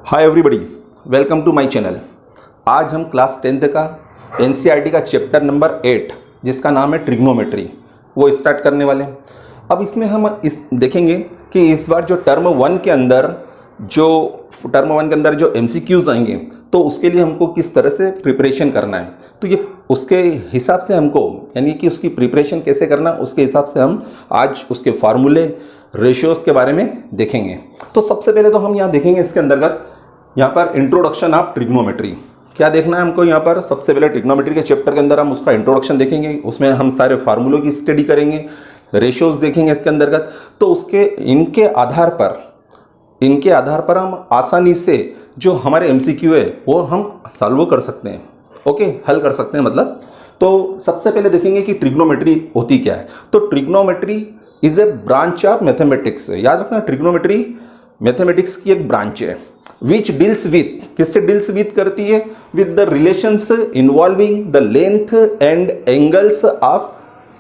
Hi everybody, welcome to my channel. आज हम class 10th का एनसीईआरटी का चैप्टर नंबर 8 जिसका नाम है ट्रिग्नोमेट्री वो स्टार्ट करने वाले हैं। अब इसमें हम इस देखेंगे कि इस बार जो टर्म 1 के अंदर जो एमसीक्यूज आएंगे तो उसके लिए हमको किस तरह से प्रिपरेशन करना है, तो ये उसके हिसाब से हमको यानी कि उसकी प्रिपरेशन कैसे करना उसके हिसाब से हम आज उसके फार्मूले रेशियोज़ के बारे में देखेंगे। तो सबसे पहले तो हम यहाँ देखेंगे इसके अंतर्गत यहाँ पर इंट्रोडक्शन ऑफ ट्रिग्नोमेट्री। क्या देखना है हमको यहाँ पर? सबसे पहले ट्रिग्नोमेट्री के चैप्टर के अंदर हम उसका इंट्रोडक्शन देखेंगे, उसमें हम सारे फार्मूलों की स्टडी करेंगे, रेशियोज़ देखेंगे इसके अंतर्गत। तो उसके इनके आधार पर हम आसानी से जो हमारे एमसीक्यू है वो हम सॉल्व कर सकते हैं, ओके, हल कर सकते हैं मतलब। तो सबसे पहले देखेंगे कि ट्रिग्नोमेट्री होती क्या है। तो trigonometry is a branch of mathematics. याद रखना, ट्रिग्नोमेट्री मैथमेटिक्स की एक ब्रांच है विच डील्स विथ, किससे डील्स विथ करती है? With the relations involving the length and angles of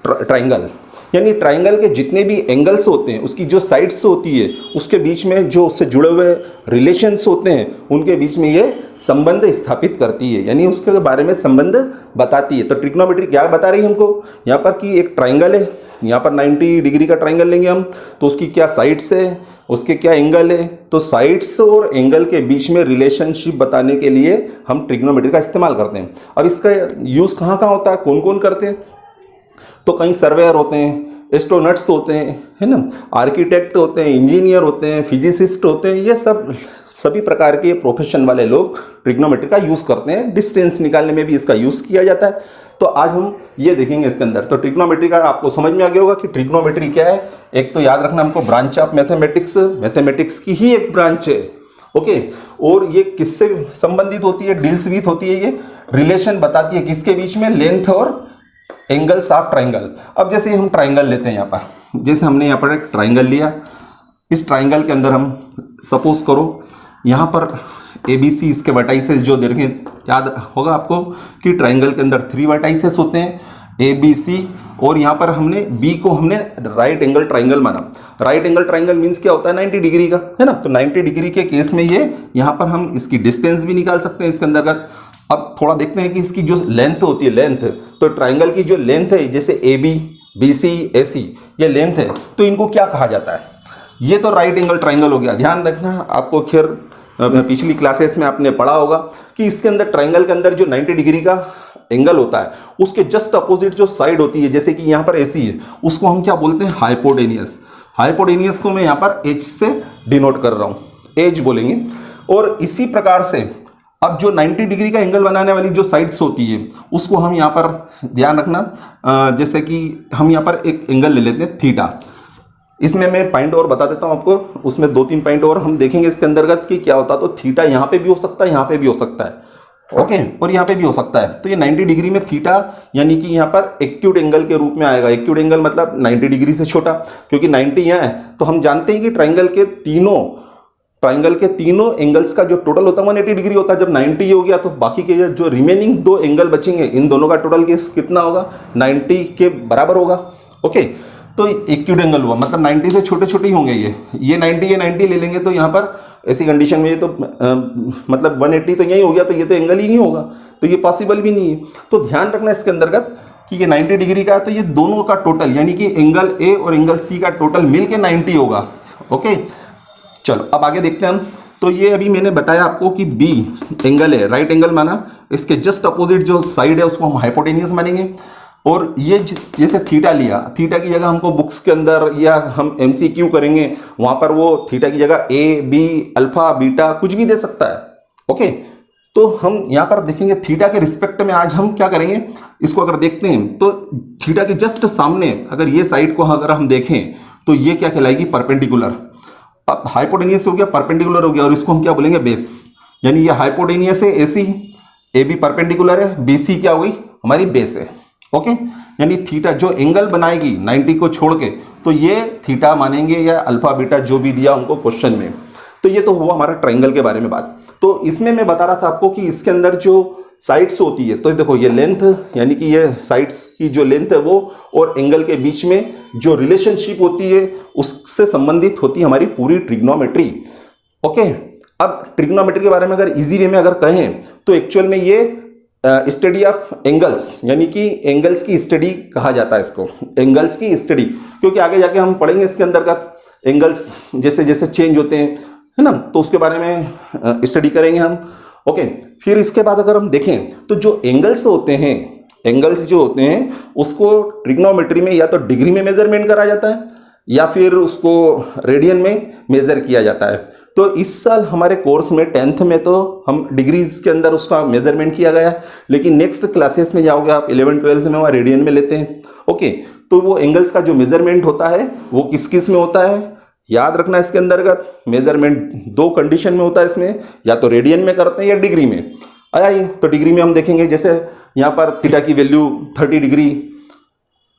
triangle. यानी ट्राइंगल के जितने भी एंगल्स होते हैं उसकी जो साइड्स होती है उसके बीच में जो उससे जुड़े हुए रिलेशंस होते हैं उनके बीच में ये संबंध स्थापित करती है, यानी उसके बारे में संबंध बताती है। तो ट्रिग्नोमेट्री क्या बता रही है हमको यहाँ पर कि एक ट्राइंगल है, यहाँ पर 90 डिग्री का ट्राइंगल लेंगे हम, तो उसकी क्या साइड्स है, उसके क्या एंगल है। तो साइड्स और एंगल के बीच में रिलेशनशिप बताने के लिए हम ट्रिग्नोमेट्री का इस्तेमाल करते हैं। अब इसका यूज़ कहाँ कहाँ होता है, कौन कौन करते हैं? तो कई सर्वेयर होते हैं, एस्ट्रोनॉट्स होते हैं, है ना, आर्किटेक्ट होते हैं, इंजीनियर होते हैं, फिजिसिस्ट होते हैं, ये सभी प्रकार के प्रोफेशन वाले लोग ट्रिग्नोमेट्री का यूज़ करते हैं। डिस्टेंस निकालने में भी इसका यूज़ किया जाता है। तो आज हम ये देखेंगे इसके अंदर। तो ट्रिग्नोमेट्री का आपको समझ में आ गया होगा कि ट्रिग्नोमेट्री क्या है। एक तो याद रखना हमको, ब्रांच ऑफ मैथमेटिक्स की ही एक ब्रांच है, ओके। और ये किससे संबंधित होती है? डील्स विथ होती है, ये रिलेशन बताती है किसके बीच में? लेंथ और एंगल्स ऑफ ट्राइंगल। अब जैसे हम ट्राइंगल लेते हैं यहाँ पर, जैसे हमने यहाँ पर एक ट्राइंगल लिया, इस ट्राइंगल के अंदर हम सपोज करो यहाँ पर ABC इसके वर्टाइसेस जो देखें, याद होगा आपको कि ट्राइंगल के अंदर 3 वर्टाइसेस होते हैं ABC, और यहाँ पर हमने B को हमने राइट एंगल ट्राइंगल माना। राइट एंगल ट्राइंगल मीन्स क्या होता है? 90 डिग्री का, है ना। तो 90 डिग्री के केस में ये यहाँ पर हम इसकी डिस्टेंस भी निकाल सकते हैं इसके अंतर्गत। अब थोड़ा देखते हैं कि इसकी जो लेंथ होती है, लेंथ, तो ट्राइंगल की जो लेंथ है जैसे AB, BC, AC ये लेंथ है, तो इनको क्या कहा जाता है? ये तो राइट एंगल ट्राइंगल हो गया। ध्यान रखना, आपको खैर पिछली क्लासेस में आपने पढ़ा होगा कि इसके अंदर ट्राइंगल के अंदर जो 90 डिग्री का एंगल होता है उसके जस्ट अपोजिट जो साइड होती है, जैसे कि यहाँ पर AC है, उसको हम क्या बोलते हैं? हाइपोटेनियस। हाइपोटेनियस को मैं यहाँ पर H से डिनोट कर रहा हूँ, H बोलेंगे। और इसी प्रकार से अब जो 90 डिग्री का एंगल बनाने वाली जो साइड्स होती है उसको हम यहाँ पर ध्यान रखना, जैसे कि हम यहाँ पर एक एंगल ले लेते हैं थीटा। इसमें मैं पॉइंट और बता देता हूँ आपको, उसमें 2-3 पॉइंट और हम देखेंगे इसके अंतर्गत कि क्या होता है। तो थीटा यहाँ पे भी हो सकता है, यहाँ पे भी हो सकता है, ओके, और यहाँ पे भी हो सकता है। तो ये 90 डिग्री में थीटा यानी कि यहाँ पर एक्यूट एंगल के रूप में आएगा। एक्यूट एंगल मतलब 90 डिग्री से छोटा, क्योंकि 90 यहाँ है। तो हम जानते हैं कि ट्राइंगल के तीनों एंगल्स का जो टोटल होता है 180 डिग्री होता है। जब 90 हो गया तो बाकी के जो रिमेनिंग 2 एंगल बचेंगे, इन दोनों का टोटल कितना होगा? 90 के बराबर होगा, ओके। तो एक्यूट एंगल हुआ मतलब 90 से छोटे छोटे ही होंगे। ये 90 ले लेंगे, तो यहाँ पर ऐसी कंडीशन में ये तो मतलब 180 तो यही हो गया, तो ये तो एंगल ही नहीं होगा, तो ये पॉसिबल भी नहीं है। तो ध्यान रखना इसके अंतर्गत कि ये 90 डिग्री का है, तो ये दोनों का टोटल यानी कि एंगल A और एंगल C का टोटल मिलके 90 होगा, ओके। चलो अब आगे देखते हैं हम। तो ये अभी मैंने बताया आपको कि B एंगल है, राइट एंगल माना, इसके जस्ट अपोजिट जो साइड है उसको हम हाइपोटेनियस मानेंगे। और ये जैसे थीटा लिया, थीटा की जगह हमको बुक्स के अंदर या हम MCQ करेंगे वहां पर वो थीटा की जगह A, B, अल्फा, बीटा कुछ भी दे सकता है, ओके। तो हम यहाँ पर देखेंगे थीटा के रिस्पेक्ट में आज हम क्या करेंगे, इसको अगर देखते हैं तो थीटा के जस्ट सामने अगर ये साइड को अगर हम देखें तो ये क्या कहलाएगी? परपेंडिकुलर। अब हाइपोटेनियस हो गया, परपेंडिकुलर हो गया, और इसको हम क्या बोलेंगे? बेस। यानी ये हाइपोटेनियस है AC, AB परपेंडिकुलर है, BC क्या हो गई? हमारी बेस है, ओके। यानी थीटा जो एंगल बनाएगी 90 को छोड़ के, तो ये थीटा मानेंगे या अल्फा बीटा जो भी दिया उनको क्वेश्चन में। तो ये तो हुआ हमारा ट्राइंगल के बारे में बात। तो इसमें मैं बता रहा था आपको कि इसके अंदर जो साइड्स होती है, तो देखो ये लेंथ यानी कि ये साइड्स की जो लेंथ है वो और एंगल के बीच में जो रिलेशनशिप होती है उससे संबंधित होती है हमारी पूरी ट्रिग्नोमेट्री, ओके। अब ट्रिग्नोमेट्री के बारे में अगर इजी वे में अगर कहें तो एक्चुअल में ये स्टडी ऑफ एंगल्स, यानी कि एंगल्स की स्टडी कहा जाता है इसको, एंगल्स की स्टडी, क्योंकि आगे जाके हम पढ़ेंगे इसके अंतर्गत एंगल्स जैसे जैसे चेंज होते हैं, है ना, तो उसके बारे में स्टडी करेंगे हम। ओके, फिर इसके बाद अगर हम देखें तो जो एंगल्स होते हैं, एंगल्स जो होते हैं उसको ट्रिग्नोमेट्री में या तो डिग्री में मेजरमेंट करा जाता है या फिर उसको रेडियन में मेजर किया जाता है। तो इस साल हमारे कोर्स में 10th में तो हम डिग्रीज के अंदर उसका मेजरमेंट किया गया, लेकिन नेक्स्ट क्लासेस में जाओगे आप 11th-12th में, वहाँ रेडियन में लेते हैं। ओके, तो वो एंगल्स का जो मेजरमेंट होता है वो किस किस में होता है, याद रखना इसके अंतर्गत मेजरमेंट दो कंडीशन में होता है इसमें, या तो रेडियन में करते हैं या डिग्री में। आया ये, तो डिग्री में हम देखेंगे, जैसे यहाँ पर थीटा की value 30 degree,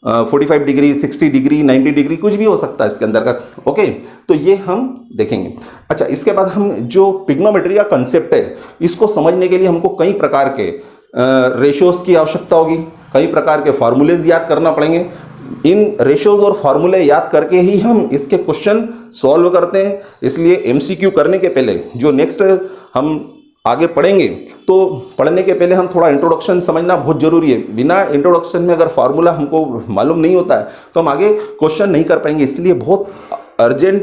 45 degree, 60 degree, 90 degree, कुछ भी हो सकता है इसके अंतर्गत। ओके, तो ये हम देखेंगे। अच्छा, इसके बाद हम जो ट्रिग्नोमेट्री का कंसेप्ट है इसको समझने के लिए हमको कई प्रकार के रेशियोज की आवश्यकता होगी, कई प्रकार के फार्मूलेज याद करना पड़ेंगे। इन रेशियोज और फार्मूले याद करके ही हम इसके क्वेश्चन सॉल्व करते हैं। इसलिए एमसीक्यू करने के पहले जो नेक्स्ट हम आगे पढ़ेंगे, तो पढ़ने के पहले हम थोड़ा इंट्रोडक्शन समझना बहुत जरूरी है। बिना इंट्रोडक्शन में अगर फार्मूला हमको मालूम नहीं होता है तो हम आगे क्वेश्चन नहीं कर पाएंगे। इसलिए बहुत अर्जेंट,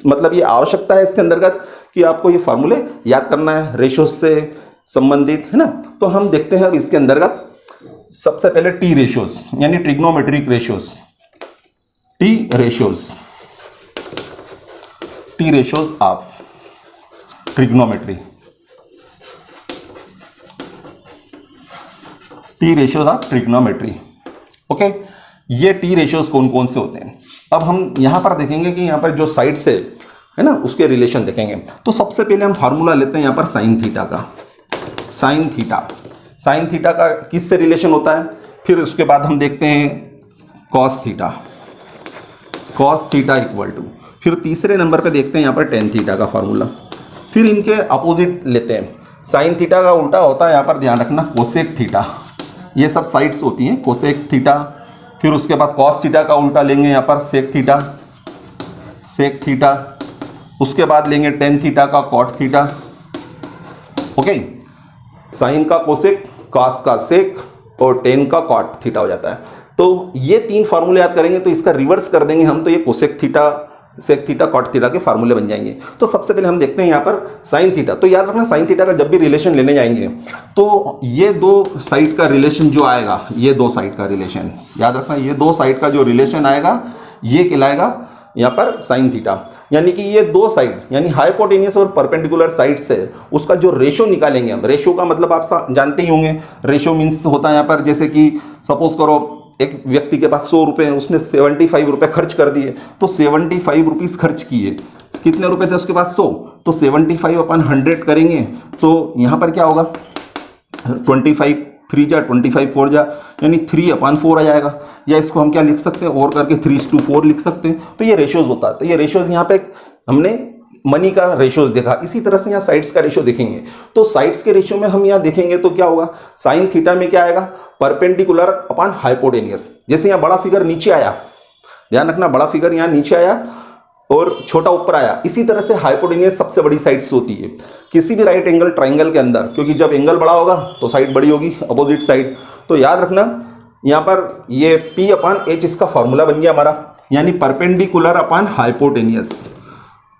मतलब ये आवश्यकता है इसके अंतर्गत कि आपको ये फार्मूले याद करना है रेशियोज से संबंधित, है ना। तो हम देखते हैं अब इसके अंतर्गत सबसे पहले टी रेशियोज, यानी trigonometric ratios, T ratios of trigonometry, T ratios of trigonometry. Okay, ये टी रेशियोज कौन कौन से होते हैं। अब हम यहां पर देखेंगे कि यहां पर जो साइड्स है ना उसके रिलेशन देखेंगे। तो सबसे पहले हम फार्मूला लेते हैं यहां पर साइन थीटा का। साइन थीटा का किससे रिलेशन होता है, फिर उसके बाद हम देखते हैं कॉस थीटा इक्वल टू, फिर तीसरे नंबर पे देखते हैं यहाँ पर टेन थीटा का फार्मूला। फिर इनके अपोजिट लेते हैं, साइन थीटा का उल्टा होता है यहाँ पर ध्यान रखना कोसेक थीटा, ये सब साइड्स होती हैं कोसेक थीटा। फिर उसके बाद कॉस थीटा का उल्टा लेंगे यहाँ पर सेक थीटा। उसके बाद लेंगे टेन थीटा का कॉट थीटा। ओके, साइन का कोसेक, कॉस का सेक और टेन का कॉट थीटा हो जाता है। तो ये तीन फार्मूले याद करेंगे तो इसका रिवर्स कर देंगे हम, तो ये cosec theta, sec theta, cot theta के फार्मूले बन जाएंगे। तो सबसे पहले हम देखते हैं यहाँ पर साइन थीटा। तो याद रखना साइन थीटा का जब भी रिलेशन लेने जाएंगे तो ये दो साइड का रिलेशन जो आएगा, ये दो साइड का रिलेशन याद रखना, ये दो साइड का जो रिलेशन आएगा ये कहलाएगा यहाँ पर साइन थीटा। यानी कि ये दो साइड, यानी हाइपोटेनियस और परपेंडिकुलर साइड से उसका जो रेशो निकालेंगे हम। रेशो का मतलब आप जानते ही होंगे, रेशो मीन्स होता है यहाँ पर, जैसे कि सपोज करो एक व्यक्ति के पास 100 रुपये हैं, उसने 75 रुपये खर्च कर दिए, तो 75 रुपीज़ खर्च किए, कितने रुपए थे उसके पास 100, तो 75/100 करेंगे तो यहाँ पर क्या होगा 25 3 जा 25 4 जा, यानी 3/4 आ जाएगा। या इसको हम क्या लिख सकते हैं और करके 3:4 लिख सकते हैं। तो ये रेशियोज होता है। तो ये रेशियोज यहाँ पे हमने मनी का रेशियोज देखा। इसी तरह से यहाँ साइड्स का रेशियो देखेंगे, तो साइड्स के रेशियो में हम यहाँ देखेंगे तो क्या होगा, साइन थीटा में क्या आएगा, परपेंडिकुलर अपॉन हाइपोटेनियस। जैसे यहाँ बड़ा फिगर नीचे आया, ध्यान रखना बड़ा फिगर यहाँ नीचे आया और छोटा ऊपर आया, इसी तरह से हाइपोटेनियस सबसे बड़ी साइड्स होती है किसी भी राइट एंगल ट्राइंगल के अंदर, क्योंकि जब एंगल बड़ा होगा तो साइड बड़ी होगी अपोजिट साइड। तो याद रखना यहाँ पर ये P/H इसका फॉर्मूला बन गया हमारा, यानी perpendicular upon hypotenuse.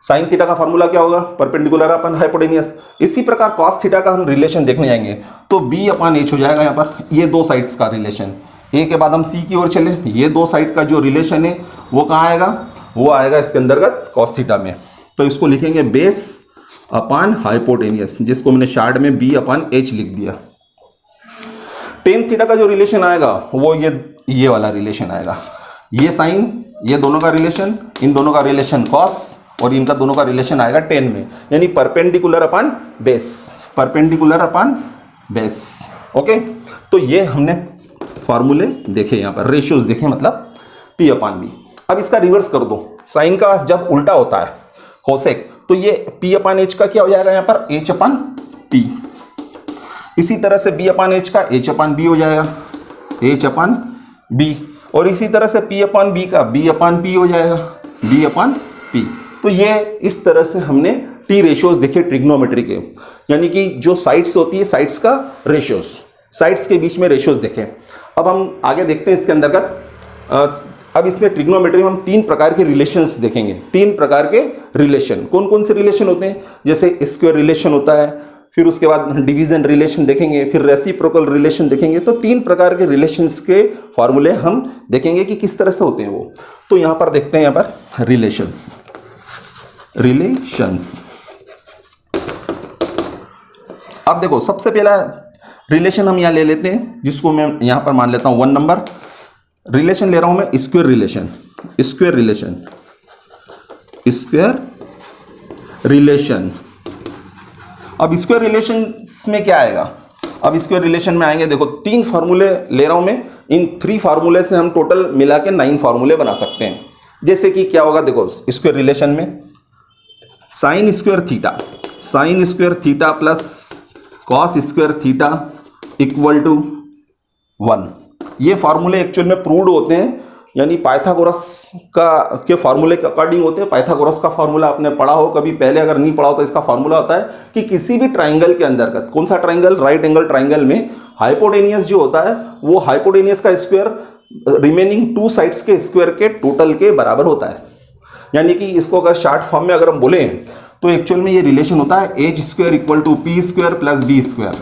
Sine theta का फॉर्मूला क्या होगा, परपेंडिकुलर अपॉन हाइपोटेनियस। इसी प्रकार कॉस थीटा का हम रिलेशन देखने जाएंगे तो B/H हो जाएगा यहाँ पर, ये दो साइड्स का रिलेशन। ए के बाद हम सी की ओर चले, ये दो साइड का जो रिलेशन है वो कहाँ आएगा, वो आएगा इसके अंतर्गत कॉस थीटा में। तो इसको लिखेंगे बेस अपॉन हाइपोटेनियस, जिसको मैंने शार्ट में B/H लिख दिया। टेन थीटा का जो रिलेशन आएगा वो ये वाला रिलेशन आएगा, ये साइन, ये दोनों का रिलेशन, इन दोनों का रिलेशन कॉस और इनका दोनों का रिलेशन आएगा टेन में, यानी perpendicular upon base, perpendicular upon base. Okay, तो ये हमने फॉर्मूले देखे, यहाँ पर रेशियोज देखे, मतलब P/B। अब इसका रिवर्स कर दो, साइन का जब उल्टा होता है कोसेक, तो ये P/H का क्या हो जाएगा यहाँ पर H/P। इसी तरह से B/H का H/B हो जाएगा, H/B। और इसी तरह से P/B का B/P हो जाएगा, B/P। तो ये इस तरह से हमने टी रेशियोज देखे ट्रिग्नोमेट्री के, यानी कि जो साइड्स होती है साइड्स का रेशियोज, साइड्स के बीच में रेशियोज देखें। अब हम आगे देखते हैं इसके अंतर्गत। अब इसमें ट्रिग्नोमेट्री में हम 3 प्रकार के रिलेशंस देखेंगे। 3 प्रकार के रिलेशन कौन कौन से रिलेशन होते हैं, जैसे स्क्वायर रिलेशन होता है, फिर उसके बाद डिवीजन रिलेशन देखेंगे, फिर रेसिप्रोकल रिलेशन देखेंगे। तो 3 प्रकार के रिलेशंस के फॉर्मूले हम देखेंगे कि किस तरह से होते हैं वो। तो यहाँ पर देखते हैं, यहाँ पर रिलेशंस अब देखो सबसे पहला रिलेशन हम यहाँ ले लेते हैं, जिसको मैं यहाँ पर मान लेता हूँ 1 नंबर रिलेशन ले रहा हूँ मैं, स्क्वायर रिलेशन। अब स्क्वायर रिलेशन में क्या आएगा, अब स्क्वायर रिलेशन में आएंगे, देखो 3 फार्मूले ले रहा हूं मैं, इन 3 फार्मूले से हम टोटल मिला के 9 फार्मूले बना सकते हैं। जैसे कि क्या होगा, देखो स्क्वायर रिलेशन में sine square theta plus cos square theta equal to 1। ये फार्मूले एक्चुअल में प्रूव्ड होते हैं, यानी पाइथागोरस के फार्मूले के अकॉर्डिंग होते हैं। पाइथागोरस का फार्मूला आपने पढ़ा हो कभी पहले, अगर नहीं पढ़ा हो तो इसका फार्मूला होता है कि किसी भी ट्राइंगल के अंतर्गत, कौन सा ट्राइंगल, राइट एंगल ट्राइंगल में हाइपोटेनियस जो होता है वो हाइपोटेनियस का स्क्वायर रिमेनिंग 2 साइड्स के स्क्वायर के टोटल के बराबर होता है। यानी कि इसको अगर शॉर्ट फॉर्म में अगर हम बोले तो एक्चुअल में ये रिलेशन होता है H square equal to P square plus B square.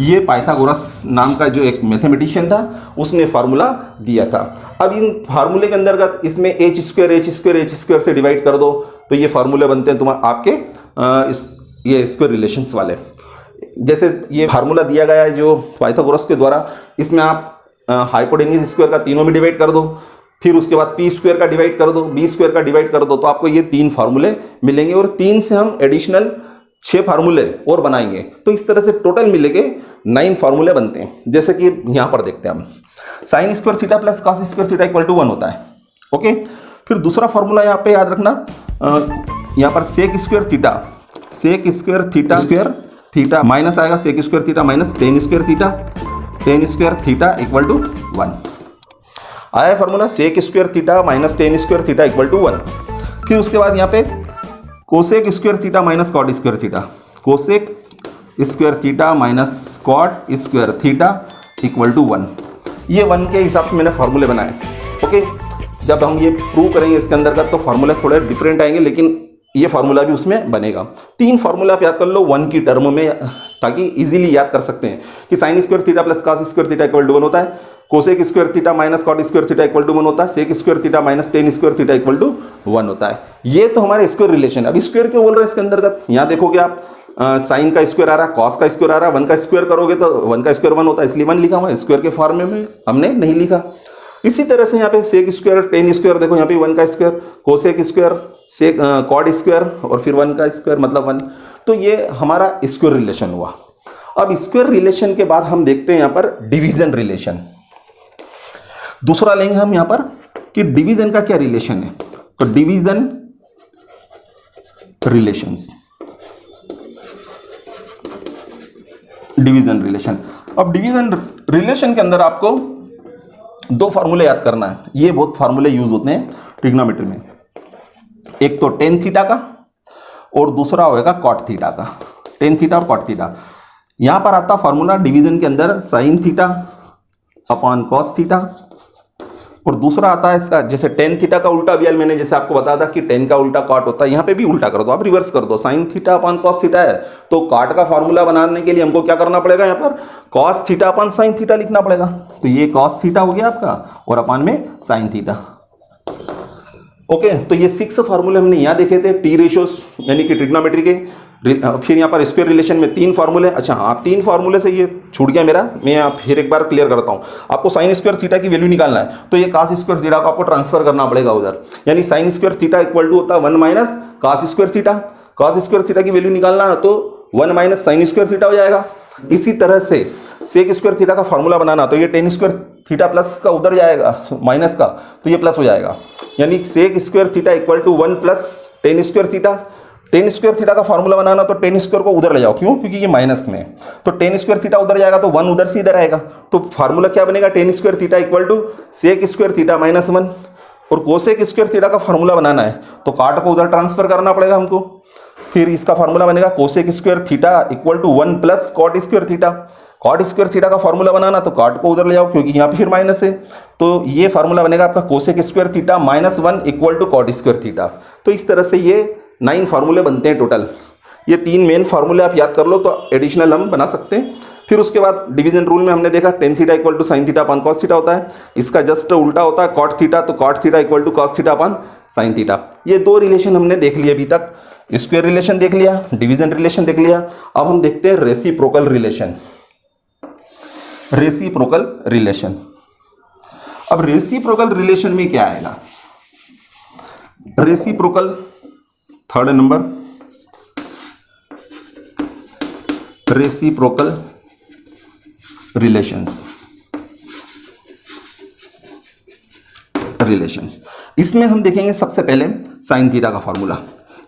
ये पाइथागोरस नाम का जो एक मैथमेटिशियन था उसने फार्मूला दिया था। अब इन फार्मूले के अंतर्गत इसमें एच स्क्वायर से डिवाइड कर दो तो ये फार्मूले बनते हैं तुम्हारे आपके ये स्क्वायर रिलेशंस वाले। जैसे ये फार्मूला दिया गया है जो पाइथागोरस के द्वारा, इसमें आप हाइपोटेन्यूज स्क्वायर का तीनों में डिवाइड कर दो, फिर उसके बाद पी स्क्वायर का डिवाइड कर दो, बी स्क्वायर का डिवाइड कर दो, तो आपको ये 3 फार्मूले मिलेंगे और 3 से हम एडिशनल 6 फार्मूले और बनाएंगे। तो इस तरह से टोटल मिलेके 9 फार्मूले बनते हैं। जैसे कि यहां पर देखते हैं हम, sine square theta plus cos square theta equal to 1 होता है। ओके, फिर दूसरा फार्मूला यहाँ पे याद रखना, यहाँ पर सेक स्क्वायर थीटा माइनस आएगा sec square theta minus tan square theta equal to 1 आया formula, sec square theta minus tan square theta equal to 1। फिर उसके बाद यहाँ पे cosec square theta minus cot square theta, cosec square theta minus cot square theta equal to 1। ये 1 के हिसाब से मैंने फार्मूले बनाए। ओके, जब हम ये प्रूव करेंगे इसके अंतर्गत तो फार्मूले थोड़े डिफरेंट आएंगे, लेकिन ये फार्मूला भी उसमें बनेगा। 3 फार्मूला आप याद कर लो 1 की टर्म में, ताकि इजीली याद कर सकते हैं कि sine square theta plus cos square theta equal to 1 होता है, cosec square theta minus cot square theta equal to 1 होता है, sec square theta minus tan square theta equal to 1 होता है। ये तो हमारे स्क्वायर रिलेशन। अब स्क्वायर क्यों बोल रहे हैं इसके अंतर्गत, यहाँ देखोगे आप साइन का स्क्वायर आ रहा है, कॉस का स्क्वायर आ रहा है, 1 का स्क्वायर करोगे तो 1 का स्क्वायर 1 होता है, इसलिए 1 लिखा हुआ है। स्क्वायर के फॉर्म में हमने नहीं लिखा। इसी तरह से यहाँ पे सेक स्क्वायर टेन स्क्वायर, देखो यहाँ पे 1 का स्क्वायर, कोसेक स्क्वायर, सेक कॉड स्क्वायर और फिर 1 का स्क्वायर मतलब 1। तो ये हमारा स्क्वायर रिलेशन हुआ। अब स्क्वायर रिलेशन के बाद हम देखते हैं यहाँ पर डिवीजन रिलेशन। दूसरा लेंगे हम यहाँ पर कि डिवीजन का क्या रिलेशन है। तो डिवीजन रिलेशन। अब डिवीजन रिलेशन के अंदर आपको 2 फार्मूले याद करना है। ये बहुत फार्मूले यूज होते हैं ट्रिग्नोमेट्री में, एक तो टेन थीटा का और दूसरा होगा कॉट थीटा का। टेन थीटा और कॉट थीटा, यहां पर आता फार्मूला डिवीजन के अंदर sine theta upon cos theta, और दूसरा आता है इसका जैसे टेन थीटा का उल्टा भी मैंने जैसे आपको बताया था कि टेन का उल्टा कॉट होता है, यहाँ पे भी उल्टा कर दो, आप रिवर्स कर दो। Sine theta upon cos theta है तो कॉट का फार्मूला बनाने के लिए हमको क्या करना पड़ेगा, यहाँ पर cos theta upon sine theta लिखना पड़ेगा। तो ये कॉस थीटा हो गया आपका और अपॉन में साइन थीटा। ओके, तो ये 6 फार्मूले हमने यहाँ देखे थे टी रेशियोस यानी कि ट्रिग्नोमेट्री के। फिर यहाँ पर स्क्वायर रिलेशन में 3 फार्मूले। अच्छा आप 3 फार्मूले से ये छूट गया मेरा, मैं फिर एक बार क्लियर करता हूँ। आपको साइन स्क्वायर थीटा की वैल्यू निकालना है तो ये कॉस स्क्वायर थीटा को आपको ट्रांसफर करना पड़ेगा उधर, यानी sine square theta equal to होता है 1 minus cos square theta. Cos square theta की वैल्यू निकालना है तो 1 माइनस साइन स्क्वायर थीटा हो जाएगा। इसी तरह से सेक स्क्वायर थीटा का फार्मूला बनाना तो ये टेन स्क्वायर थीटा प्लस का उधर जाएगा माइनस का, तो ये प्लस हो जाएगा, यानी sec square theta equal to 1 plus tan square theta. Tan square theta का फार्मूला बनाना तो टेन स्क्वायर को उधर ले जाओ, क्यों, क्योंकि ये माइनस में है, तो टेन स्क्वायर थीटा उधर जाएगा तो 1 उधर से इधर आएगा। तो फार्मूला क्या बनेगा, tan square theta equal to sec square theta minus 1। और कोसेक स्क्वायर थीटा का फार्मूला बनाना है तो कॉट को उधर ट्रांसफर करना पड़ेगा हमको, फिर इसका फार्मूला बनेगा cosec square theta equal to 1 plus cot square theta. Cot square theta का फार्मूला बनाना तो कॉट को उधर ले जाओ क्योंकि यहाँ पे फिर माइनस है, तो ये फार्मूला बनेगा आपका cosec square theta minus 1 equal to cot square theta. तो इस तरह से ये 9 फार्मूले बनते हैं टोटल। ये 3 मेन फार्मूले आप याद कर लो तो एडिशनल हम बना सकते हैं। फिर उसके बाद डिवीजन रूल में हमने देखा tan theta equal to sine theta upon cos theta होता है, इसका जस्ट उल्टा होता है कॉट थीटा, तो cot theta equal to cos theta upon sine theta. ये 2 रिलेशन हमने देख लिए अभी तक, स्क्वायर रिलेशन देख लिया, डिवीजन रिलेशन देख लिया। अब हम देखते हैं रेसिप्रोकल रिलेशन। रेसिप्रोकल रिलेशन, अब रेसिप्रोकल रिलेशन में क्या आएगा? Reciprocal third number, reciprocal relations. इसमें हम देखेंगे सबसे पहले साइन थीटा का फॉर्मूला।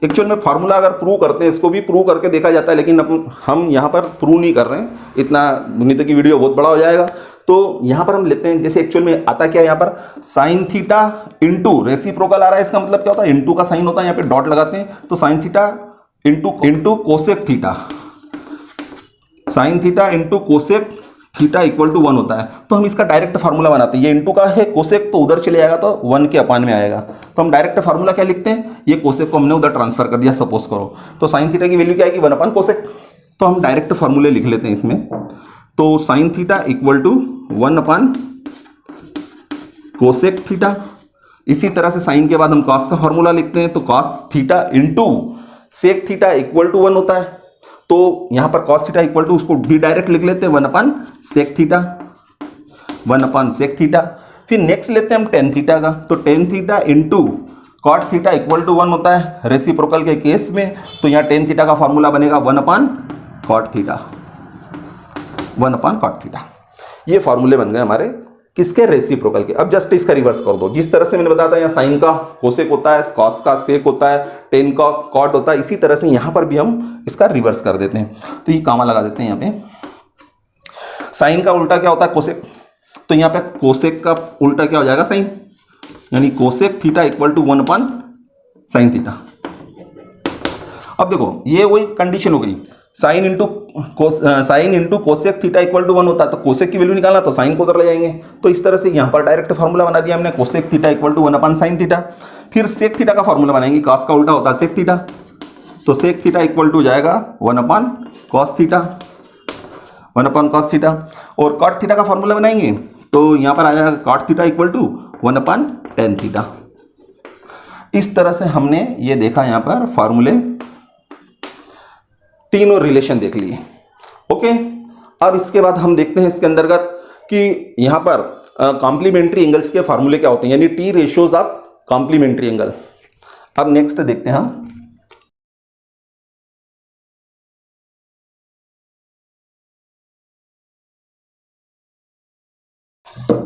एक्चुअल में फार्मूला अगर प्रूव करते हैं, इसको भी प्रूव करके देखा जाता है, लेकिन हम यहाँ पर प्रूव नहीं कर रहे हैं, इतना नहीं की वीडियो बहुत बड़ा हो जाएगा। तो यहाँ पर हम लेते हैं, जैसे एक्चुअल में आता क्या है, यहाँ पर साइन थीटा इंटू रेसिप्रोकल आ रहा है, इसका मतलब क्या होता है, इंटू का साइन होता है, यहाँ पे डॉट लगाते हैं, तो sine theta into cosec theta, sine theta into cosec theta equal to 1 होता है। तो हम इसका डायरेक्ट फार्मूला बनाते हैं, ये इंटू का है, कोसेक तो उधर चले जाएगा तो 1 के अपान में आएगा, तो हम डायरेक्ट फार्मूला क्या लिखते हैं, ये कोसेक को हमने उधर ट्रांसफर कर दिया सपोज करो, तो साइन थीटा की वैल्यू क्या आएगी 1 अपान कोसेक। तो हम डायरेक्ट फार्मूले लिख लेते हैं इसमें, तो sine theta equal to 1 upon cosec theta. इसी तरह से साइन के बाद हम कॉस का फार्मूला लिखते हैं, तो cos theta into sec theta equal to 1 होता है, तो यहां पर कॉस थीटा इक्वल टू उसको भी डायरेक्ट लिख लेते हैं 1 upon sec theta, 1 upon sec theta. फिर नेक्स्ट लेते हैं हम टेन थीटा का, तो tan theta into cot theta equal to 1 होता है रेसिप्रोकल के केस में, तो यहाँ टेन थीटा का फॉर्मूला बनेगा 1 अपान कॉट थीटा, 1 अपान कॉट थीटा। ये फॉर्मूले बन गए हमारे किसके, रेसिप्रोकल के। अब जस्ट इसका रिवर्स कर दो, जिस तरह से मैंने बताया था यहाँ साइन का कोसेक होता है, कॉस का सेक होता है, टेन का कॉट होता है, इसी तरह से यहाँ पर भी हम इसका रिवर्स कर देते हैं। तो ये कामा लगा देते हैं यहाँ पे। साइन का उल्टा क्या होता है, कोसेक, तो यहाँ पे कोसेक का उल्टा क्या हो जाएगा, साइन, यानी cosec theta equal to 1 upon sine theta. अब देखो ये वही कंडीशन हो गई, sine into cosec theta equal to 1 होता है, तो कोसेक की वैल्यू निकालना तो साइन को उधर ले जाएंगे, तो इस तरह से यहाँ पर डायरेक्ट फार्मूला बना दिया हमने, cosec theta equal to 1 upon sine theta. फिर सेक थीटा का फार्मूला बनाएंगे, कॉस का उल्टा होता है सेक थीटा, तो सेक थीटा इक्वल टू जाएगा 1 upon cos theta, 1 upon cos theta. और कॉट थीटा का फार्मूला बनाएंगे, तो यहाँ पर आ जाएगा cot theta equal to 1 upon tan theta. इस तरह से हमने ये देखा यहाँ पर फार्मूले, तीनों रिलेशन देख लिए। ओके, अब इसके बाद हम देखते हैं इसके अंतर्गत कि यहां पर कॉम्प्लीमेंट्री एंगल्स के फार्मूले क्या होते हैं, यानी T ratios of complementary angle. अब नेक्स्ट देखते हैं हम,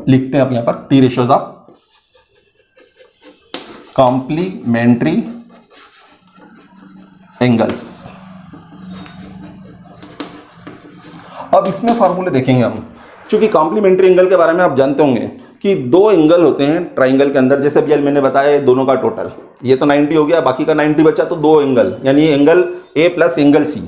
लिखते हैं अब यहां पर T ratios of complementary angles. अब इसमें फार्मूले देखेंगे हम, क्योंकि कॉम्प्लीमेंट्री एंगल के बारे में आप जानते होंगे कि 2 एंगल होते हैं ट्राइंगल के अंदर, जैसे अभी मैंने बताया दोनों का टोटल, ये तो 90 हो गया, बाकी का 90 बचा, तो 2 एंगल, यानी angle A plus angle C,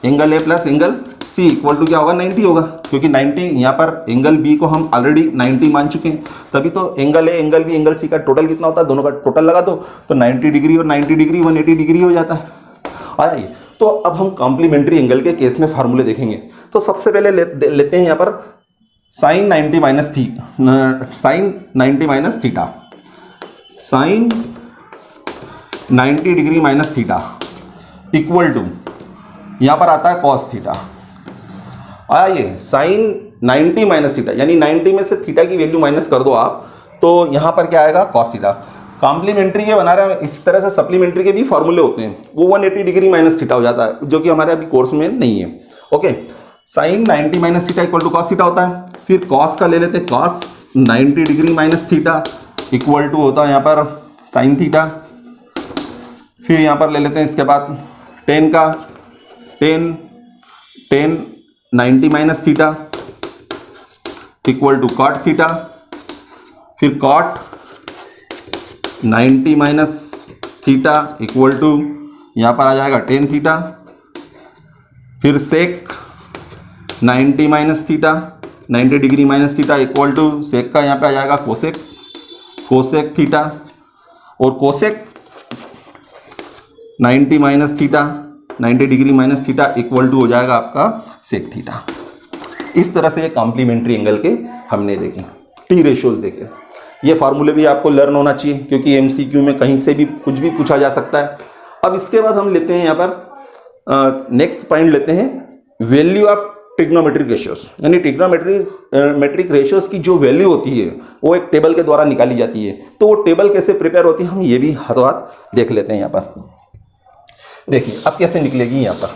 angle A plus angle C equal to क्या होगा, 90 होगा, क्योंकि 90 यहाँ पर एंगल बी को हम ऑलरेडी 90 मान चुके हैं, तभी तो angle A angle B angle C का टोटल कितना होता है, दोनों का टोटल लगा दो तो 90 डिग्री और 90 डिग्री 180 डिग्री हो जाता है। आइए, तो अब हम कॉम्प्लीमेंट्री एंगल के केस में फार्मूले देखेंगे। तो सबसे पहले लेते हैं यहाँ पर sine 90 minus theta, sine 90 degree minus theta equal to, यहाँ पर आता है कॉस थीटा। आइए, साइन 90 माइनस थीटा, यानी 90 में से थीटा की वैल्यू माइनस कर दो आप, तो यहाँ पर क्या आएगा, कॉस थीटा। कॉम्प्लीमेंट्री के बना रहे हैं, इस तरह से सप्लीमेंट्री के भी फॉर्मूले होते हैं, वो 180 डिग्री माइनस थीटा हो जाता है, जो कि हमारे अभी कोर्स में नहीं है। Okay, sine 90 minus theta equal to cos theta होता है। फिर कॉस का ले लेते हैं, cos 90 degree minus theta equal to होता है यहाँ पर साइन थीटा। फिर यहाँ पर ले लेते हैं इसके बाद टेन का, tan 90 minus theta equal to cot theta. फिर cot 90 minus theta equal to यहाँ पर आ जाएगा टेन थीटा, फिर sec 90 minus theta, 90 degree minus theta equal to sec का यहाँ पे आ जाएगा कोसेक, कोसेक थीटा, और cosec 90 minus theta, 90 degree minus theta equal to हो जाएगा आपका सेक थीटा। इस तरह से ये कॉम्प्लीमेंट्री एंगल के हमने देखे, टी रेशियोज देखे। ये फार्मूले भी आपको लर्न होना चाहिए क्योंकि एमसीक्यू में कहीं से भी कुछ भी पूछा जा सकता है। अब इसके बाद हम लेते हैं यहाँ पर नेक्स्ट पॉइंट लेते हैं वैल्यू ऑफ ट्रिग्नोमेट्रिक रेशियोज, यानी ट्रिग्नोमेट्रिक रेशियोज की जो वैल्यू होती है वो एक टेबल के द्वारा निकाली जाती है। तो वो टेबल कैसे प्रिपेयर होती है हम ये भी हाथों हाथ देख लेते हैं। यहाँ पर देखिए अब कैसे निकलेगी, यहाँ पर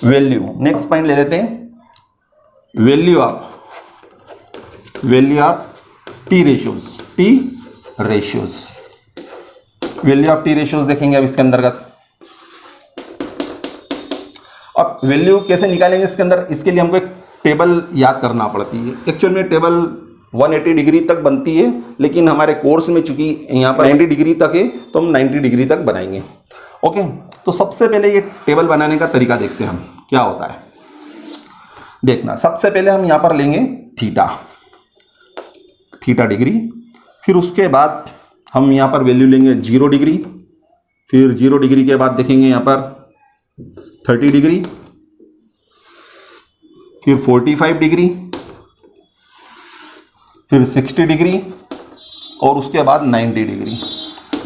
वैल्यू, नेक्स्ट पॉइंट ले लेते हैं value of T ratios, value of T ratios देखेंगे अब इसके अंतर्गत। अब वैल्यू कैसे निकालेंगे इसके अंदर, इसके लिए हमको एक टेबल याद करना पड़ती है। एक्चुअल में टेबल 180 डिग्री तक बनती है, लेकिन हमारे कोर्स में चूंकि यहाँ पर 90 डिग्री तक है तो हम 90 डिग्री तक बनाएंगे। ओके, तो सबसे पहले ये टेबल बनाने का तरीका देखते हैं हम क्या होता है। देखना, सबसे पहले हम यहाँ पर लेंगे थीटा डिग्री, फिर उसके बाद हम यहाँ पर वैल्यू लेंगे 0 डिग्री, फिर 0 डिग्री के बाद देखेंगे यहाँ पर 30 डिग्री, फिर 45 डिग्री, फिर 60 डिग्री और उसके बाद 90 डिग्री।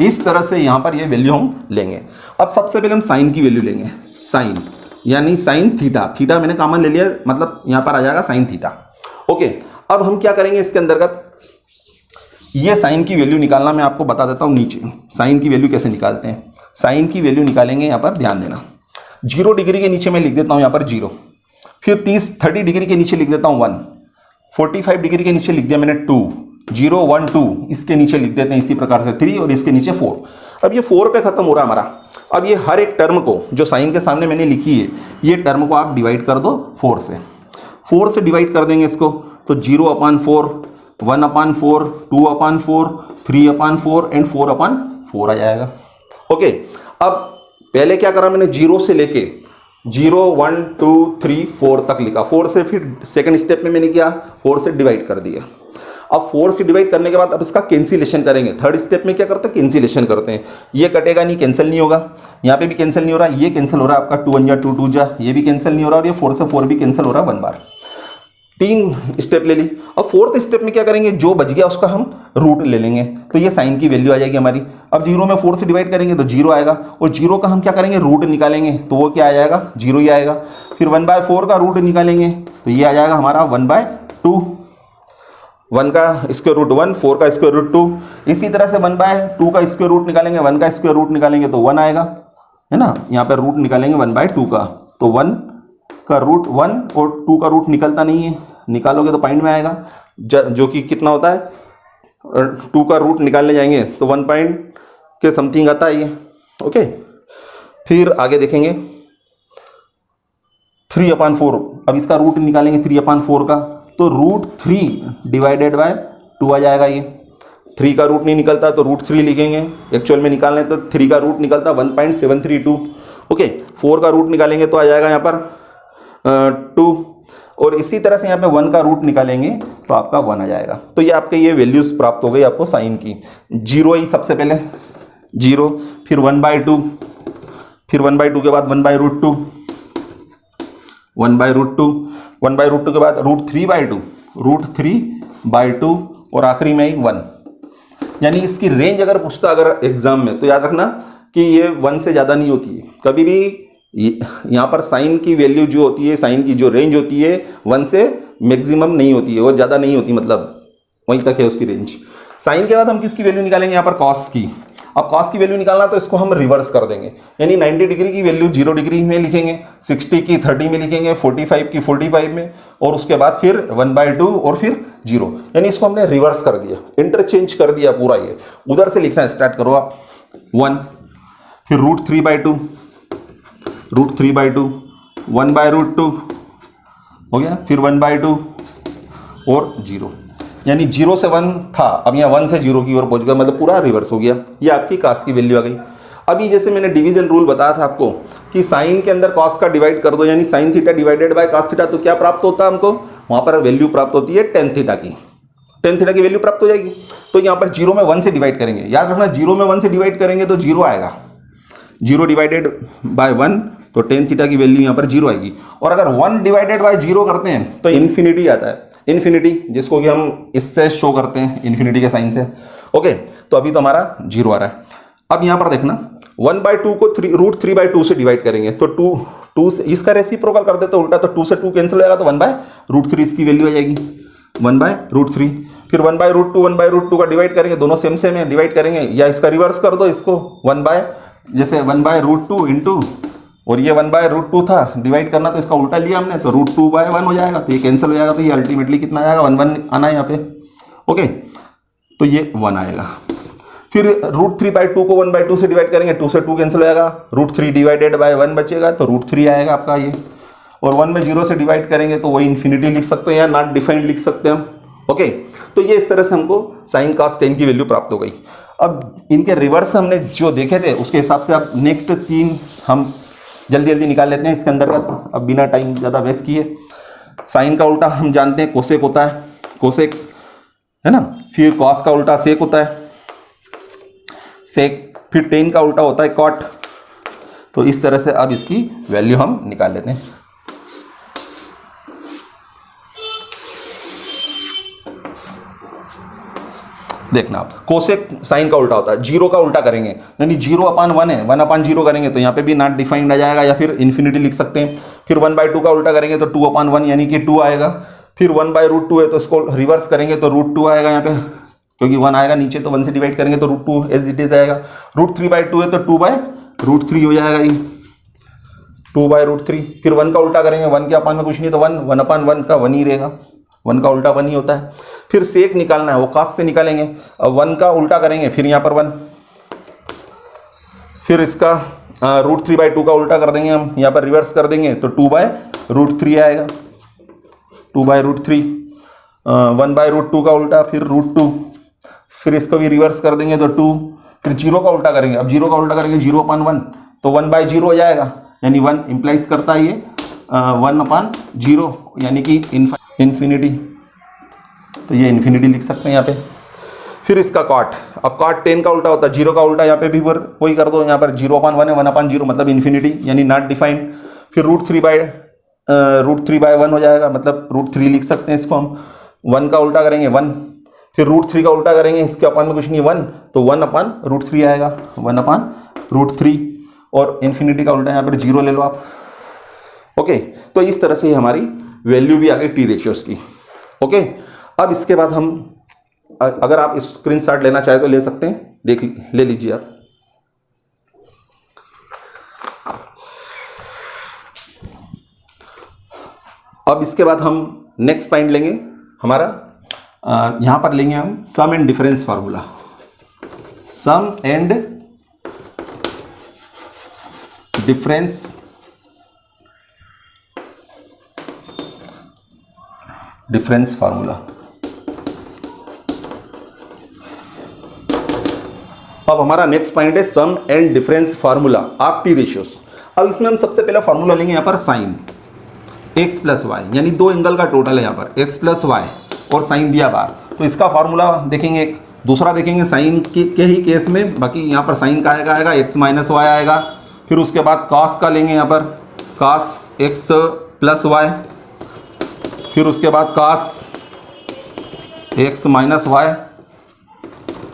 इस तरह से यहाँ पर ये वैल्यू हम लेंगे। अब सबसे पहले हम साइन की वैल्यू लेंगे, साइन यानी साइन थीटा मैंने कॉमन ले लिया, मतलब यहाँ पर आ जाएगा साइन थीटा। ओके, अब हम क्या करेंगे इसके अंतर्गत, ये साइन की वैल्यू निकालना मैं आपको बता देता हूँ। नीचे साइन की वैल्यू कैसे निकालते हैं, साइन की वैल्यू निकालेंगे यहाँ पर ध्यान देना। 0 डिग्री के नीचे मैं लिख देता हूँ यहाँ पर 0, फिर 30 डिग्री के नीचे लिख देता हूँ 1, 45 डिग्री के नीचे लिख दिया मैंने 2, 0 1 2, इसके नीचे लिख देते हैं इसी प्रकार से 3 और इसके नीचे 4। अब ये 4 पे खत्म हो रहा है हमारा। अब ये हर एक टर्म को जो साइन के सामने मैंने लिखी है, ये टर्म को आप डिवाइड कर दो 4 से। 4 से डिवाइड कर देंगे इसको तो 0/4, 1/4, 2/4, 3/4 एंड 4/4 आ जाएगा। ओके, अब पहले क्या करा मैंने, 0 से लेके 0 1 2 3 4 तक लिखा, 4 से फिर सेकंड स्टेप में मैंने किया 4 से डिवाइड कर दिया। अब 4 से डिवाइड करने के बाद अब इसका कैंसिलेशन करेंगे। थर्ड स्टेप में क्या करते हैं, कैंसिलेशन करते हैं। ये कटेगा नहीं, कैंसिल नहीं होगा, यहाँ पे भी कैंसिल नहीं हो रहा, ये कैंसिल हो रहा है आपका 2 1 जा 2 2 जा, ये भी कैंसिल नहीं हो रहा और ये 4 से 4 भी कैंसिल हो रहा है 1 बार। 3 स्टेप ले ली। अब 4th स्टेप में क्या करेंगे, जो बच गया उसका हम रूट ले लेंगे तो ये साइन की वैल्यू आ जाएगी हमारी। अब 0 में 4 से डिवाइड करेंगे तो 0 आएगा और 0 का हम क्या करेंगे, रूट निकालेंगे तो वो क्या आ जाएगा, 0 ही आएगा। फिर 1/4 का रूट निकालेंगे तो ये आ जाएगा हमारा 1/2, 1 का स्क्वायर रूट 1, 4 का स्क्वायर रूट 2। इसी तरह से 1/2 का स्क्वायर रूट निकालेंगे, 1 का स्क्वायर रूट निकालेंगे तो 1 आएगा, है ना। यहाँ पर रूट निकालेंगे 1/2 का तो 1 का रूट 1 और 2 का रूट निकलता नहीं है, निकालोगे तो पॉइंट में आएगा, जो कि कितना होता है, 2 का रूट निकालने जाएंगे तो 1 पॉइंट के समथिंग आता है ये। ओके, फिर आगे देखेंगे 3/4। अब इसका रूट निकालेंगे 3/4 का तो रूट 3 डिवाइडेड बाय 2 आ जाएगा। ये 3 का रूट नहीं निकलता तो रूट 3 लिखेंगे, एक्चुअल में निकालना है तो 3 का रूट निकलता 1.732। ओके, 4 का रूट निकालेंगे तो आ जाएगा यहाँ पर 2 और इसी तरह से यहाँ पे 1 का रूट निकालेंगे तो आपका 1 आ जाएगा। तो ये आपके ये वैल्यूज प्राप्त हो गई आपको साइन की। 0 ही सबसे पहले 0, फिर 1/2, फिर 1/2 के बाद 1/√2, 1/√2, 1/√2 के बाद √3/2, √3/2 और आखिरी में ही 1। यानी इसकी रेंज अगर पूछता अगर एग्जाम में तो याद रखना कि ये 1 से ज़्यादा नहीं होती है कभी भी। यहाँ पर साइन की वैल्यू जो होती है, साइन की जो रेंज होती है 1 से मैक्सिमम नहीं होती है, वो ज़्यादा नहीं होती, मतलब वहीं तक है उसकी रेंज। साइन के बाद हम किसकी वैल्यू निकालेंगे, यहाँ पर कॉस की। अब कॉस की वैल्यू निकालना तो इसको हम रिवर्स कर देंगे, यानी 90 डिग्री की वैल्यू 0 डिग्री में लिखेंगे, 60 की 30 में लिखेंगे, 45 की 45 में और उसके बाद फिर 1/2 और फिर 0, यानी इसको हमने रिवर्स कर दिया, इंटरचेंज कर दिया पूरा। ये उधर से लिखना स्टार्ट करो आप, 1, फिर √3/2, 1/√2 हो गया, फिर 1/2 और 0। यानी 0 से 1 था, अब यहाँ 1 से 0 की ओर पहुंच गया, मतलब पूरा रिवर्स हो गया। ये आपकी कास की वैल्यू आ गई। अभी जैसे मैंने डिवीजन रूल बताया था आपको कि साइन के अंदर कॉस का डिवाइड कर दो, यानी sine theta divided by cos theta, तो क्या प्राप्त होता है हमको, वहाँ पर वैल्यू प्राप्त होती है टेन थीटा की। टेन थीटा की वैल्यू प्राप्त हो जाएगी। तो यहाँ पर 0 में 1 से डिवाइड करेंगे, याद रखना 0 में 1 से डिवाइड करेंगे तो 0 आएगा, 0 डिवाइडेड बाय 1 तो टेन थीटा की वैल्यू यहाँ पर 0 आएगी। और अगर 1 डिवाइडेड बाय 0 करते हैं तो इन्फिनिटी आता है, इन्फिनिटी, जिसको कि हम इससे शो करते हैं इन्फिनिटी के साइन से। ओके, तो अभी तो हमारा 0 आ रहा है। अब यहाँ पर देखना 1/2 को √3/2 से डिवाइड करेंगे तो 2 से इसका रेसिप्रोकल कर देते उल्टा, तो 2 से 2 कैंसिल हो जाएगा, तो 1/√3 इसकी वैल्यू आ जाएगी, 1/√3। फिर 1/√2 का डिवाइड करेंगे, दोनों सेम सेम है, डिवाइड करेंगे, या इसका रिवर्स कर दो, इसको जैसे 1/√2 इंटू, और ये 1/√2 था डिवाइड करना, तो इसका उल्टा लिया हमने, तो √2/1 हो जाएगा, तो ये कैंसिल हो जाएगा, तो ये अल्टीमेटली कितना आएगा, 1 आना है यहाँ पे। ओके, तो ये 1 आएगा। फिर √3/2 को 1/2 से डिवाइड करेंगे, 2 से 2 कैंसिल हो जाएगा, √3 डिवाइडेड बाय 1 बचेगा, तो √3 आएगा आपका ये। और 1 में 0 से डिवाइड करेंगे तो वही इन्फिनिटी लिख सकते हैं या नॉट डिफाइंड लिख सकते हैं हम। ओके, तो ये इस तरह से हमको साइन कॉस टेन की वैल्यू प्राप्त हो गई। अब इनके रिवर्स हमने जो देखे थे उसके हिसाब से अब नेक्स्ट 3 हम जल्दी जल्दी निकाल लेते हैं इसके अंदर का, अब बिना टाइम ज़्यादा वेस्ट किए। साइन का उल्टा हम जानते हैं कोसेक होता है, कोसेक है ना। फिर कॉस का उल्टा सेक होता है, सेक। फिर टेन का उल्टा होता है कॉट। तो इस तरह से अब इसकी वैल्यू हम निकाल लेते हैं। देखना आप, कोसेक साइन का उल्टा होता है, 0 का उल्टा करेंगे, यानी 0/1 है, 1/0 करेंगे तो यहाँ पे भी नॉट डिफाइंड आ जाएगा, या फिर इन्फिनिटी लिख सकते हैं। फिर 1/2 का उल्टा करेंगे तो 2/1 यानी कि 2 आएगा। फिर 1/√2 है तो इसको रिवर्स करेंगे तो √2 आएगा यहाँ पे, क्योंकि 1 आएगा नीचे, तो 1 से डिवाइड करेंगे तो √2 एज इट इज आएगा। √3/2 है तो 2/√3 हो जाएगा ये, 2/√3। फिर 1 का उल्टा करेंगे, 1 के अपान में कुछ नहीं, तो 1/1 का 1 ही रहेगा, 1 का उल्टा 1 ही होता है। फिर सेक निकालना है, वो कॉस से निकालेंगे, अब 1 का उल्टा करेंगे, फिर यहाँ पर 1, फिर इसका √3/2 का उल्टा कर देंगे हम, यहाँ पर रिवर्स कर देंगे तो 2/√3 आएगा, 2/√3। 1/√2 का उल्टा, फिर √2, फिर इसको भी रिवर्स कर देंगे तो 2। फिर 0 का उल्टा करेंगे, अब 0 का उल्टा करेंगे 0/1 तो 1/0 हो जाएगा, यानी 1 इंप्लाइज करता है ये 1/0, यानी कि इन्फिनिटी, तो ये इन्फिनिटी लिख सकते हैं यहाँ पे। फिर इसका कॉट, अब कॉट 10 का उल्टा होता है, 0 का उल्टा यहाँ पे भी वही कर दो, यहाँ पर 0/1 है, 1/0 मतलब इन्फिनिटी, यानी नॉट डिफाइंड। फिर √3/1 हो जाएगा, मतलब √3 लिख सकते हैं इसको हम। 1 का उल्टा करेंगे 1, फिर √3 का उल्टा करेंगे, इसके अपान में कुछ नहीं 1, तो 1/√3 आएगा, 1/√3। और इन्फिनिटी का उल्टा यहाँ पर 0 ले लो आप। ओके, तो इस तरह से हमारी वैल्यू भी आ गई टी रेशियोज की। ओके, अब इसके बाद हम, अगर आप स्क्रीनशॉट लेना चाहे तो ले सकते हैं, ले लीजिए आप। अब इसके बाद हम नेक्स्ट पॉइंट लेंगे हमारा, यहां पर लेंगे हम sum and difference formula. Sum and difference formula. अब हमारा नेक्स्ट पॉइंट है sum and difference formula of T ratios. अब इसमें हम सबसे पहला फार्मूला लेंगे यहाँ पर साइन x + y, यानी 2 एंगल का टोटल है यहाँ पर x + y, और साइन दिया बार, तो इसका फार्मूला देखेंगे। एक दूसरा देखेंगे साइन के ही केस में, बाकी यहाँ पर साइन का आएगा x - y आएगा। फिर उसके बाद कॉस का लेंगे यहाँ पर, cos x + y, फिर उसके बाद cos x - y।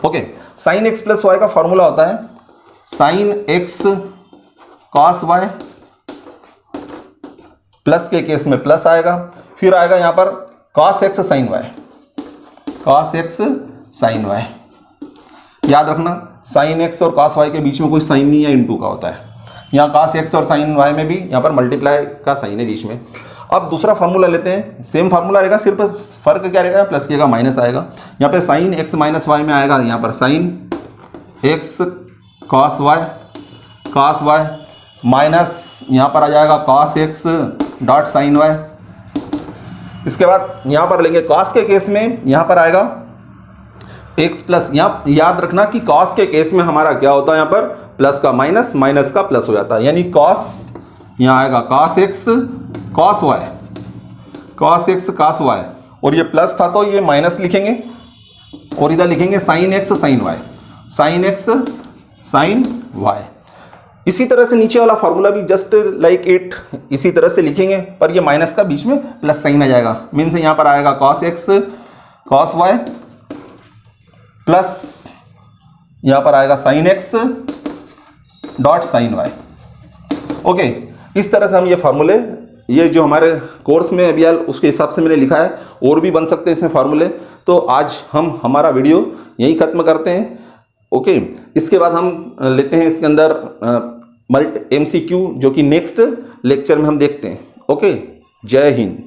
Okay, sine x + y का फॉर्मूला होता है sine x cos y, plus के केस में प्लस आएगा, फिर आएगा यहाँ पर cos x sin y, cos x sin y। याद रखना sin x और cos y के बीच में कोई साइन नहीं है, इनटू का होता है। यहाँ cos x और sin y में भी यहाँ पर मल्टीप्लाई का साइन है बीच में। अब दूसरा फार्मूला लेते हैं, सेम फार्मूला रहेगा, सिर्फ फर्क क्या रहेगा, प्लस के का माइनस आएगा। यहाँ पे साइन x - y में आएगा यहाँ पर sine x cos y minus यहाँ पर आ जाएगा cos x dot sine y। इसके बाद यहाँ पर लेंगे कॉस के केस में, यहाँ पर आएगा x प्लस, यहाँ याद रखना कि कॉस के केस में हमारा क्या होता है, यहाँ पर प्लस का माइनस, माइनस का प्लस हो जाता है, यानी कॉस, यहाँ आएगा cos x cos y, cos x cos y, और ये प्लस था तो ये माइनस लिखेंगे, और इधर लिखेंगे sine x sine y, sine x sine y। इसी तरह से नीचे वाला फॉर्मूला भी जस्ट लाइक इट इसी तरह से लिखेंगे, पर ये माइनस का बीच में प्लस साइन आ जाएगा, मीन्स यहाँ पर आएगा cos x cos y plus यहाँ पर आएगा sine x dot sine y। Okay, इस तरह से हम ये फार्मूले, ये जो हमारे कोर्स में अभी उसके हिसाब से मैंने लिखा है, और भी बन सकते हैं इसमें फार्मूले। तो आज हम हमारा वीडियो यही ख़त्म करते हैं। ओके, इसके बाद हम लेते हैं इसके अंदर MCQ, जो कि नेक्स्ट लेक्चर में हम देखते हैं। ओके, जय हिंद।